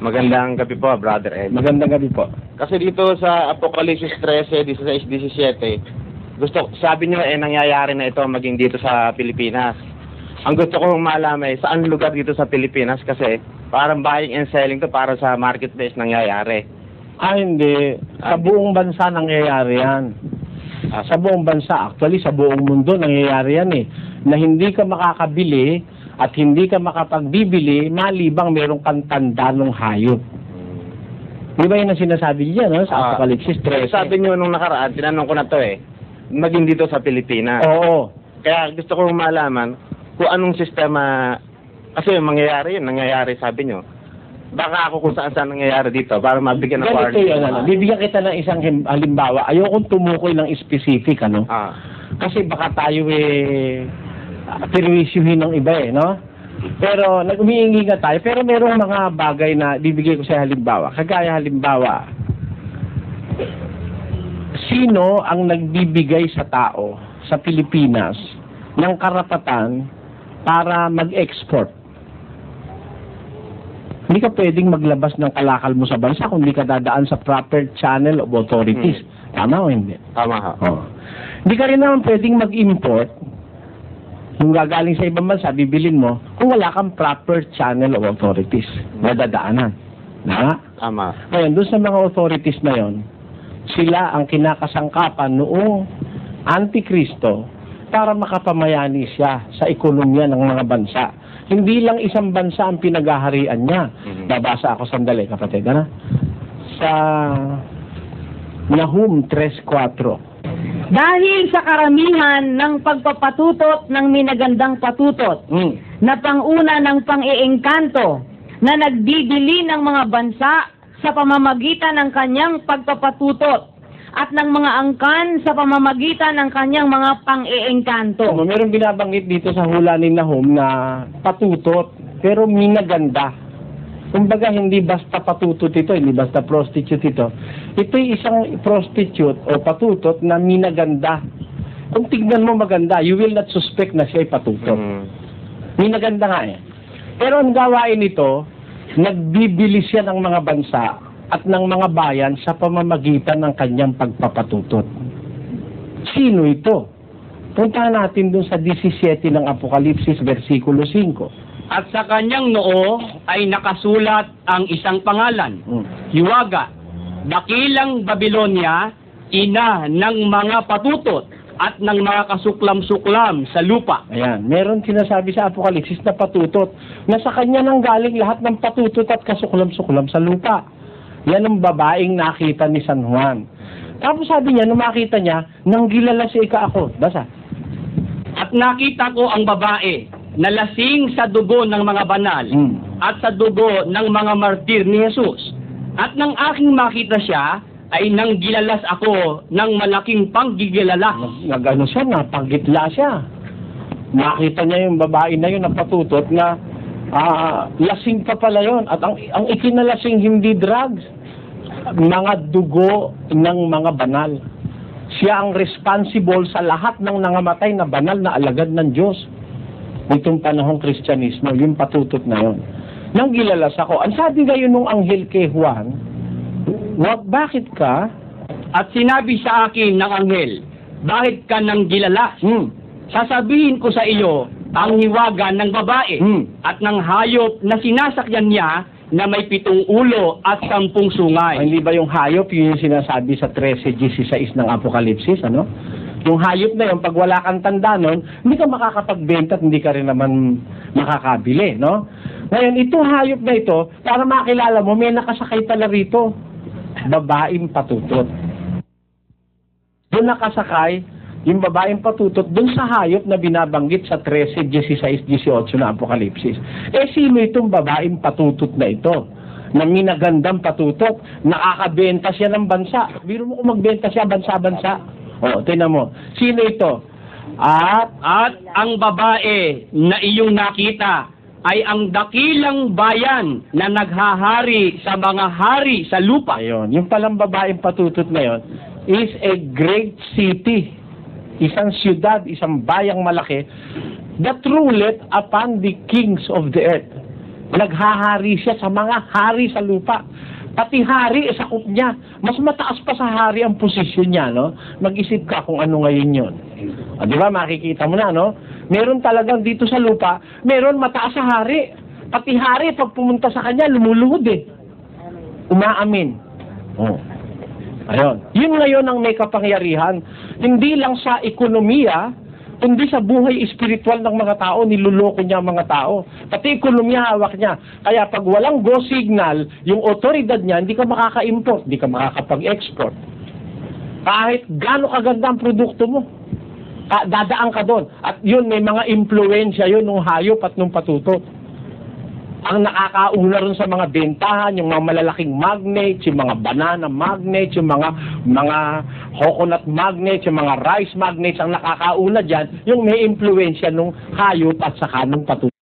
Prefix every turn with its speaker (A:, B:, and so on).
A: Magandang gabi po, Brother Ed.
B: Magandang gabi po.
A: Kasi dito sa Apocalypse 13, 16, 17, sabi nyo nangyayari na ito maging dito sa Pilipinas. Ang gusto kong malaman saan lugar dito sa Pilipinas kasi parang buying and selling to para sa marketplace nangyayari.
B: Hindi. Sa buong bansa nangyayari yan. Sa buong bansa, actually sa buong mundo nangyayari yan eh. Na hindi ka makakabili at hindi ka makapagbibili malibang merong kang tanda ng hayop. Di ba yun ang sinasabi niya, no? Sa Apocalypse 13.
A: Sabi niyo nung nakaraan, tinanong ko na to maging dito sa Pilipinas.
B: Oo.
A: Kaya gusto kong malaman kung anong sistema, kasi nangyayari sabi niyo. Baka ako kung saan nangyayari dito para mabigyan ng
B: ganito yun, bibigyan kita ng isang halimbawa. Ayokong tumukoy ng specific, ano? Kasi baka tayo perwisyuhin ng iba no? Pero nag-umiingi nga tayo, pero merong mga bagay na bibigay ko sa halimbawa. Kagaya halimbawa, sino ang nagbibigay sa tao sa Pilipinas ng karapatan para mag-export? Hindi ka pwedeng maglabas ng kalakal mo sa bansa kung hindi ka dadaan sa proper channel of authorities. Tama o hindi?
A: Tama ha.
B: Hindi ka rin naman pwedeng mag-import kung gagaling sa ibang bansa, bibilin mo kung wala kang proper channel of authorities na dadaanan.
A: Tama.
B: Ngayon, doon sa mga authorities na yon, sila ang kinakasangkapan noong Antikristo para makapamayani siya sa ekonomiya ng mga bansa. Hindi lang isang bansa ang pinaghaharian niya. Babasa ako sandali, kapatid. Sa Nahum 3:4.
C: Dahil sa karamihan ng pagpapatutot ng minagandang patutot na panguna ng pang-iengkanto na nagbibili ng mga bansa sa pamamagitan ng kanyang pagpapatutot at ng mga angkan sa pamamagitan ng kanyang mga pang-iengkanto.
B: Mayroong binabanggit dito sa hula ni Nahum na patutot, pero minaganda. Kumbaga, hindi basta patutot ito, hindi basta prostitute ito. Ito'y isang prostitute o patutot na minaganda. Kung tignan mo maganda, you will not suspect na siya'y patutot. Minaganda nga Pero ang gawain nito, nagbibili siya ng mga bansa at ng mga bayan sa pamamagitan ng kanyang pagpapatutot. Sino ito? Puntahan natin dun sa 17 ng Apokalipsis, versikulo 5.
D: At sa kanyang noo ay nakasulat ang isang pangalan, Hiwaga, dakilang Babilonia, ina ng mga patutot at ng mga kasuklam-suklam sa lupa.
B: Ayan, meron sinasabi sa Apokalipsis na patutot, na sa kanya nang galing lahat ng patutot at kasuklam-suklam sa lupa. Yan ang babaeng nakita ni San Juan. Tapos sabi niya, nung makita niya, nanggilala si ako. Basa.
D: At nakita ko ang babae, na lasing sa dugo ng mga banal at sa dugo ng mga martir ni Jesus. At nang aking makita siya, ay nanggilalas ako ng malaking panggigilala.
B: Nagano siya, napagitla siya. Nakita niya yung babae na yun na patutot na lasing pa pala yun. At ang ikinalasing hindi drugs, mga dugo ng mga banal. Siya ang responsible sa lahat ng nangamatay na banal na alagad ng Diyos. Itong panahong Kristyanismo, yung patutot na yun. Nang gilalas ako, ang sabi ngayon nung anghel kay Juan, bakit ka?
D: At sinabi sa akin ng anghel, bakit ka nang gilalas? Sasabihin ko sa iyo ang hiwaga ng babae at ng hayop na sinasakyan niya na may 7 ulo at 10 sungay.
B: Hindi ba yung hayop yung sinasabi sa 13:16 ng Apokalipsis, ano? Yung hayop na yun, pag wala kang tanda nun, hindi ka makakapagbenta at hindi ka rin naman makakabili, no? Ngayon, itong hayop na ito, para makilala mo, may nakasakay pala rito. Babaeng patutot. Doon nakasakay, yung babaeng patutot, doon sa hayop na binabanggit sa 13:16, 18 na Apokalipsis. Sino itong babaeng patutot na ito? Na minagandang patutot, nakakabenta siya ng bansa. Biro mo kung magbenta siya bansa-bansa. Tingnan mo. Sino ito? At
D: ang babae na iyong nakita ay ang dakilang bayan na naghahari sa mga hari sa lupa.
B: Ayun. Yung palang babaeng patutot na yun is a great city. Isang siyudad, isang bayang malaki that ruleth upon the kings of the earth. Naghahari siya sa mga hari sa lupa. Pati hari, sakop niya. Mas mataas pa sa hari ang posisyon niya, no? Mag-isip ka kung ano ngayon yun. Di ba, makikita mo na, no? Meron talagang dito sa lupa, meron mataas sa hari. Pati hari, pag pumunta sa kanya, lumuluhod eh. Umaamin. Oh. Ayun. Yun ngayon ang may kapangyarihan. Hindi lang sa ekonomiya, kundi sa buhay espiritual ng mga tao, niluloko niya ang mga tao. Pati ekonomiya, hawak niya. Kaya pag walang go signal, yung otoridad niya, hindi ka makaka-import, hindi ka makakapag-export. Kahit gaano kaganda ang produkto mo, dadaan ka doon. At yun, may mga impluensya yun ng hayop at ng patutot. Ang nakakauna rin sa mga bentahan, yung mga malalaking magnates, yung mga banana magnates, yung mga coconut magnates, yung mga rice magnates, ang nakakauna dyan, yung may impluensya ng hayop at saka ng patutot.